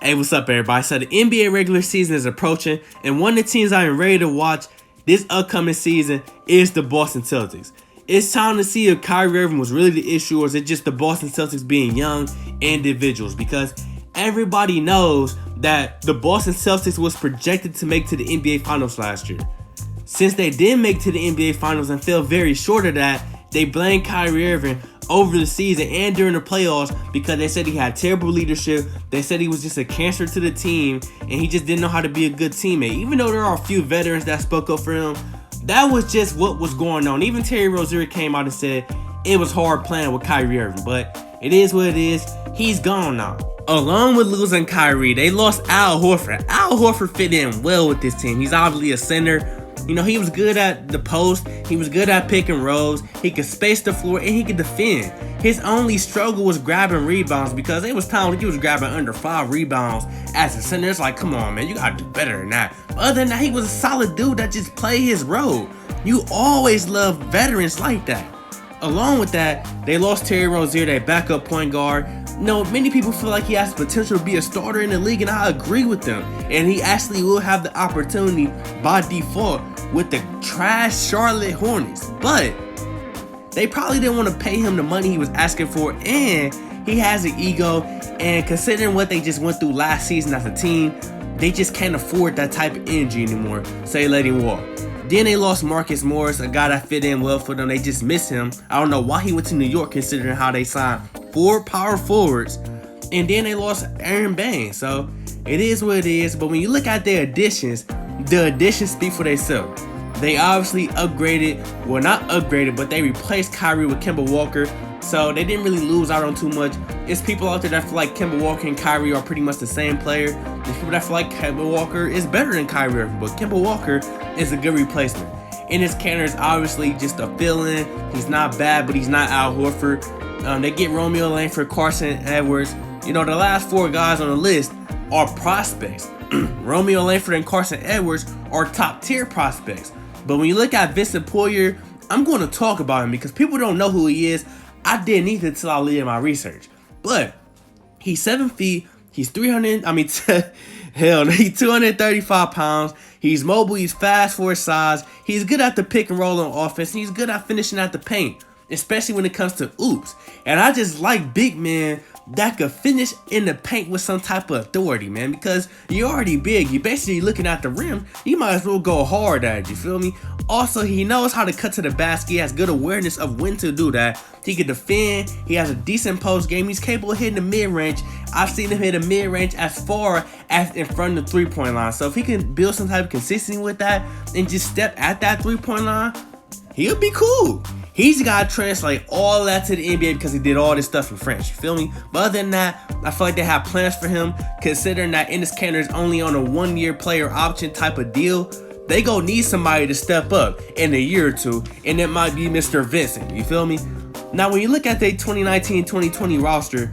Hey, what's up, everybody? So the NBA regular season is approaching, and one of the teams I'm ready to watch this upcoming season is the Boston Celtics. It's time to see if Kyrie Irving was really the issue, or is it just the Boston Celtics being young individuals? Because everybody knows that the Boston Celtics was projected to make to the NBA Finals last year. Since they didn't make to the NBA Finals and fell very short of that, they blamed Kyrie Irving over the season and during the playoffs because they said he had terrible leadership. They said he was just a cancer to the team and he just didn't know how to be a good teammate. Even though there are a few veterans that spoke up for him, that was just what was going on. Even Terry Rozier came out and said it was hard playing with Kyrie Irving, but it is what it is. He's gone now. Along with losing Kyrie, they lost Al Horford. Al Horford fit in well with this team. He's obviously a center. You know, he was good at the post, he was good at pick and rolls, he could space the floor, and he could defend. His only struggle was grabbing rebounds because there was times when he was grabbing under 5 rebounds as a center. It's like, come on, man, you gotta do better than that. But other than that, he was a solid dude that just played his role. You always love veterans like that. Along with that, they lost Terry Rozier, their backup point guard. No, many people feel like he has the potential to be a starter in the league, and I agree with them. And he actually will have the opportunity by default with the trash Charlotte Hornets. But they probably didn't want to pay him the money he was asking for, and he has an ego. And considering what they just went through last season as a team, they just can't afford that type of energy anymore, so they let him walk. Then they lost Marcus Morris, a guy that fit in well for them. They just miss him. I don't know why he went to New York considering how they signed 4 power forwards. And then they lost Aaron Baines. So it is what it is. But when you look at their additions, the additions speak for themselves. They obviously upgraded, well, not upgraded, but they replaced Kyrie with Kemba Walker. So they didn't really lose out on too much. It's people out there that feel like Kemba Walker and Kyrie are pretty much the same player. There's people that feel like Kemba Walker is better than Kyrie Irving, but Kemba Walker is a good replacement. Enes Kanter is obviously just a fill-in. He's not bad, but he's not Al Horford. They get Romeo Langford, Carson Edwards. You know, the last 4 guys on the list are prospects. Romeo Langford and Carson Edwards are top-tier prospects. But when you look at Vincent Poirier, I'm going to talk about him because people don't know who he is. I didn't either until I did my research. But he's 7 feet. He's 235 pounds. He's mobile. He's fast for his size. He's good at the pick and roll on offense. And he's good at finishing at the paint, especially when it comes to oops. And I just like big men that could finish in the paint with some type of authority, man, because you're already big. You're basically looking at the rim. You might as well go hard at it, you feel me? Also, he knows how to cut to the basket. He has good awareness of when to do that. He can defend. He has a decent post game. He's capable of hitting the mid-range. I've seen him hit a mid-range as far as in front of the three-point line. So if he can build some type of consistency with that and just step at that three-point line, he'll be cool. He's got to translate all that to the NBA because he did all this stuff in French. You feel me? But other than that, I feel like they have plans for him. Considering that Enes Kanter is only on a 1-year player option type of deal, they gonna need somebody to step up in a year or two, and it might be Mr. Vincent. You feel me? Now, when you look at their 2019-2020 roster,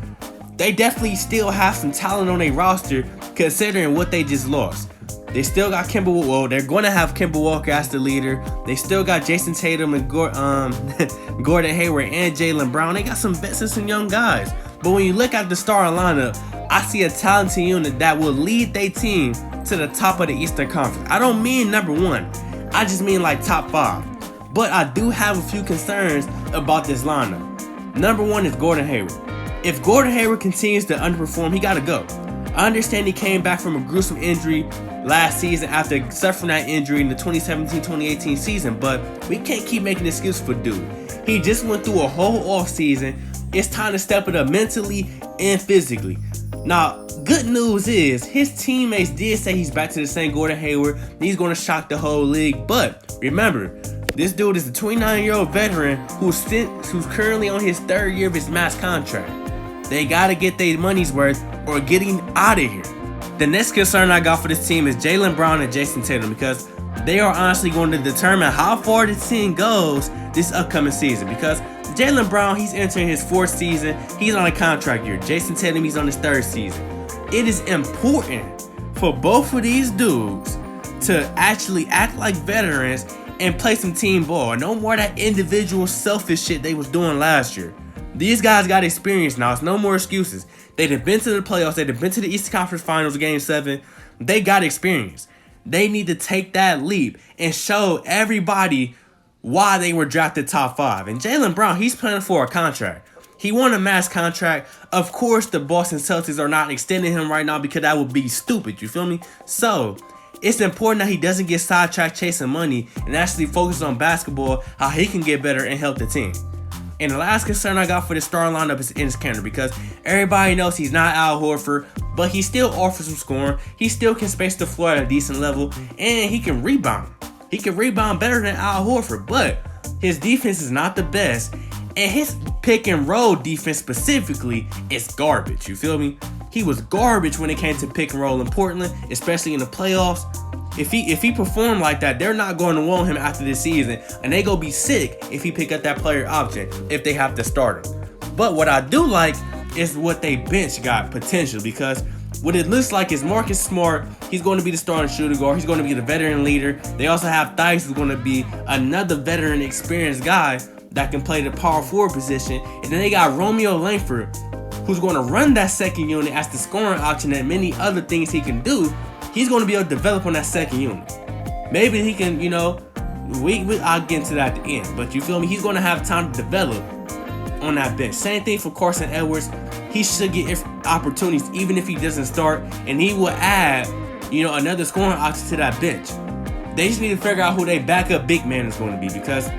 they definitely still have some talent on their roster considering what they just lost. They still got Kemba. Well, they're going to have Kemba Walker as the leader. They still got Jason Tatum and Gordon Hayward and Jaylen Brown. They got some vets and some young guys. But when you look at the starting lineup, I see a talented unit that will lead their team to the top of the Eastern Conference. I don't mean number 1. I just mean like top 5. But I do have a few concerns about this lineup. Number 1 is Gordon Hayward. If Gordon Hayward continues to underperform, he got to go. I understand he came back from a gruesome injury last season after suffering that injury in the 2017-2018 season, but we can't keep making excuses for dude. He just went through a whole offseason. It's time to step it up mentally and physically. Now, good news is his teammates did say he's back to the same Gordon Hayward. He's going to shock the whole league, but remember, this dude is a 29-year-old veteran who's currently on his 3rd year of his max contract. They got to get their money's worth or get him out of here. The next concern I got for this team is Jaylen Brown and Jason Tatum because they are honestly going to determine how far the team goes this upcoming season. Because Jaylen Brown, he's entering his 4th season. He's on a contract year. Jason Tatum, he's on his 3rd season. It is important for both of these dudes to actually act like veterans and play some team ball. No more that individual selfish shit they was doing last year. These guys got experience now. It's no more excuses. They've been to the playoffs. They've been to the Eastern Conference Finals, Game 7. They got experience. They need to take that leap and show everybody why they were drafted top 5. And Jaylen Brown, he's playing for a contract. He won a max contract. Of course, the Boston Celtics are not extending him right now because that would be stupid. You feel me? So, it's important that he doesn't get sidetracked chasing money and actually focus on basketball, how he can get better and help the team. And the last concern I got for the starting lineup is Enes Kanter, because everybody knows he's not Al Horford, but he still offers some scoring. He still can space the floor at a decent level, and he can rebound. He can rebound better than Al Horford, but his defense is not the best, and his pick and roll defense specifically is garbage. You feel me? He was garbage when it came to pick and roll in Portland, especially in the playoffs. If he performed like that, they're not going to want him after this season, and they gonna be sick if he pick up that player option if they have to start him. But what I do like is what they bench got potential, because what it looks like is Marcus Smart. He's going to be the starting shooting guard. He's going to be the veteran leader. They also have Theis, who's going to be another veteran, experienced guy that can play the power forward position. And then they got Romeo Langford, who's going to run that second unit as the scoring option and many other things he can do. He's going to be able to develop on that second unit. Maybe he can, I'll get into that at the end. But you feel me? He's going to have time to develop on that bench. Same thing for Carson Edwards. He should get opportunities even if he doesn't start. And he will add, another scoring option to that bench. They just need to figure out who their backup big man is going to be, because,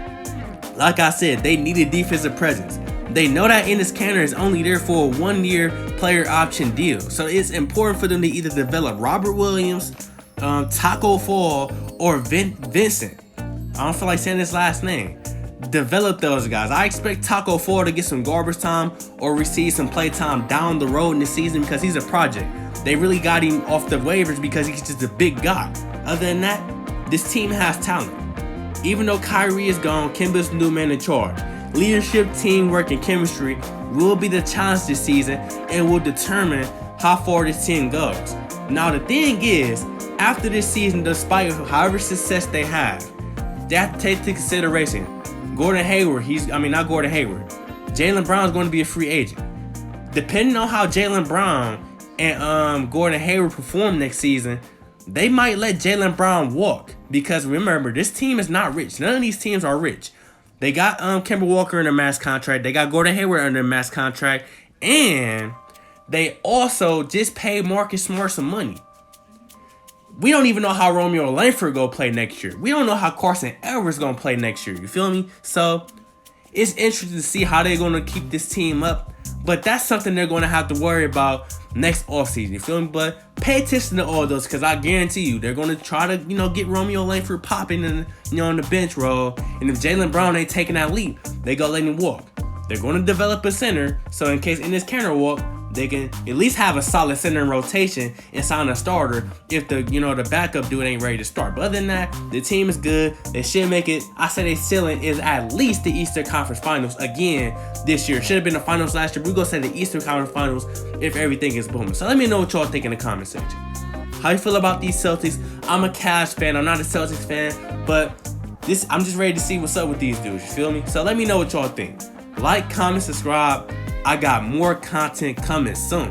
like I said, they need a defensive presence. They know that Enes Kanter is only there for a 1-year player option deal. So it's important for them to either develop Robert Williams, Taco Fall, or Vincent. I don't feel like saying his last name. Develop those guys. I expect Taco Fall to get some garbage time or receive some play time down the road in the season, because he's a project. They really got him off the waivers because he's just a big guy. Other than that, this team has talent. Even though Kyrie is gone, Kemba's the new man in charge. Leadership, teamwork, and chemistry will be the challenge this season and will determine how far this team goes. Now, the thing is, after this season, despite however success they have to take into consideration Gordon Hayward. Not Gordon Hayward. Jaylen Brown is going to be a free agent. Depending on how Jaylen Brown and Gordon Hayward perform next season, they might let Jaylen Brown walk. Because remember, this team is not rich. None of these teams are rich. They got Kemba Walker under max contract. They got Gordon Hayward under max contract. And they also just paid Marcus Smart some money. We don't even know how Romeo Langford go play next year. We don't know how Carson Edwards gonna play next year. You feel me? So it's interesting to see how they're gonna keep this team up. But that's something they're gonna have to worry about next offseason. You feel me? But pay attention to all those, because I guarantee you they're gonna try to get Romeo Langford popping in on the bench role. And if Jaylen Brown ain't taking that leap, they gonna let him walk. They're gonna develop a center, so in case Enes Kanter walk, they can at least have a solid center in rotation and sign a starter if the backup dude ain't ready to start. But other than that, the team is good. They should make it. I say their ceiling is at least the Eastern Conference Finals again this year. Should have been the finals last year. We're gonna say the Eastern Conference Finals if everything is booming. So let me know what y'all think in the comment section. How you feel about these Celtics? I'm a Cavs fan. I'm not a Celtics fan, but I'm just ready to see what's up with these dudes. You feel me? So let me know what y'all think. Like, comment, subscribe. I got more content coming soon.